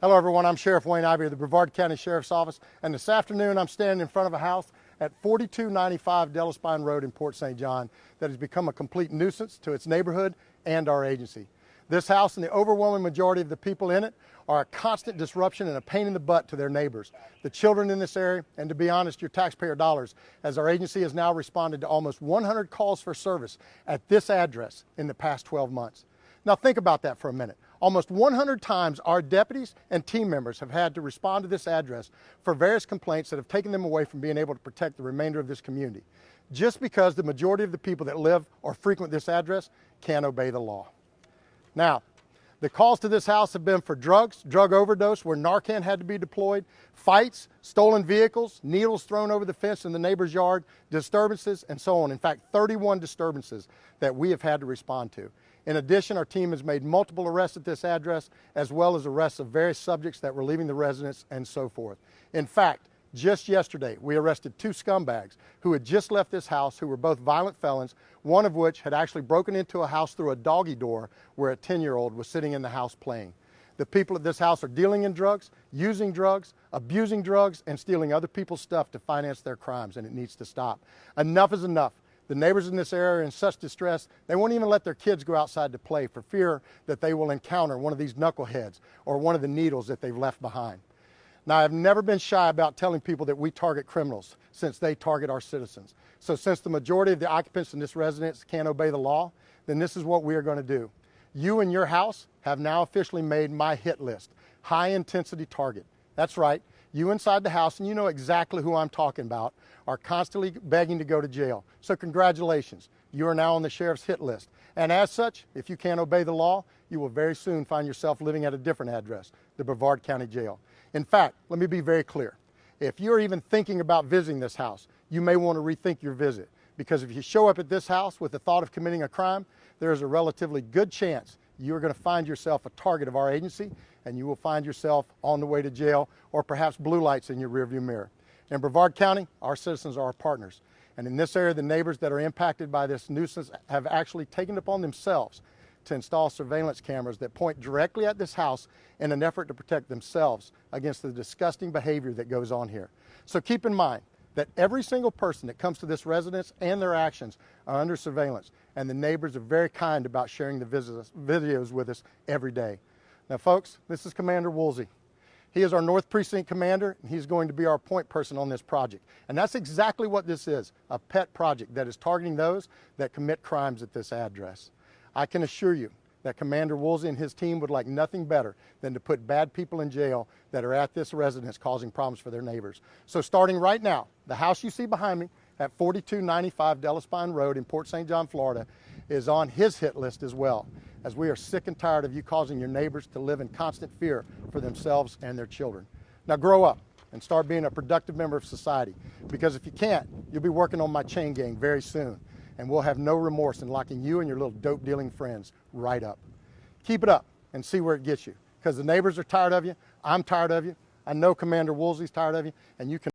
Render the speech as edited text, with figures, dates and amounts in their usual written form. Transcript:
Hello everyone, I'm Sheriff Wayne Ivey of the Brevard County Sheriff's Office, and this afternoon I'm standing in front of a house at 4295 Delaspine Road in Port St. John that has become a complete nuisance to its neighborhood and our agency. This house and the overwhelming majority of the people in it are a constant disruption and a pain in the butt to their neighbors, the children in this area, and to be honest, your taxpayer dollars, as our agency has now responded to almost 100 calls for service at this address in the past 12 months. Now think about that for a minute. Almost 100 times our deputies and team members have had to respond to this address for various complaints that have taken them away from being able to protect the remainder of this community, just because the majority of the people that live or frequent this address can't obey the law. Now, the calls to this house have been for drugs, drug overdose where Narcan had to be deployed, fights, stolen vehicles, needles thrown over the fence in the neighbor's yard, disturbances, and so on. In fact, 31 disturbances that we have had to respond to. In addition, our team has made multiple arrests at this address, as well as arrests of various subjects that were leaving the residence and so forth. In fact, just yesterday, we arrested two scumbags who had just left this house who were both violent felons, one of which had actually broken into a house through a doggy door where a 10-year-old was sitting in the house playing. The people at this house are dealing in drugs, using drugs, abusing drugs, and stealing other people's stuff to finance their crimes, and it needs to stop. Enough is enough. The neighbors in this area are in such distress, they won't even let their kids go outside to play for fear that they will encounter one of these knuckleheads or one of the needles that they've left behind. Now, I've never been shy about telling people that we target criminals since they target our citizens. So since the majority of the occupants in this residence can't obey the law, then this is what we are going to do. You and your house have now officially made my hit list, high intensity target. That's right. You inside the house, and you know exactly who I'm talking about, are constantly begging to go to jail. So congratulations, you are now on the sheriff's hit list. And as such, if you can't obey the law, you will very soon find yourself living at a different address, the Bravard County Jail. In fact, let me be very clear. If you're even thinking about visiting this house, you may want to rethink your visit. Because if you show up at this house with the thought of committing a crime, there is a relatively good chance you're going to find yourself a target of our agency, and you will find yourself on the way to jail or perhaps blue lights in your rearview mirror. In Bravard County, our citizens are our partners. And in this area, the neighbors that are impacted by this nuisance have actually taken it upon themselves to install surveillance cameras that point directly at this house in an effort to protect themselves against the disgusting behavior that goes on here. So keep in mind that every single person that comes to this residence and their actions are under surveillance, and the neighbors are very kind about sharing the videos with us every day. Now folks, this is Commander Woolsey. He is our North Precinct Commander, and he's going to be our point person on this project. And that's exactly what this is, a pet project that is targeting those that commit crimes at this address. I can assure you that Commander Woolsey and his team would like nothing better than to put bad people in jail that are at this residence causing problems for their neighbors. So starting right now, the house you see behind me at 4295 Delaspine Road in Port St. John, Florida, is on his hit list as well, as we are sick and tired of you causing your neighbors to live in constant fear for themselves and their children. Now grow up and start being a productive member of society, because if you can't, you'll be working on my chain gang very soon, and we'll have no remorse in locking you and your little dope dealing friends right up. Keep it up and see where it gets you, because the neighbors are tired of you, I'm tired of you, I know Commander Woolsey's tired of you, and you can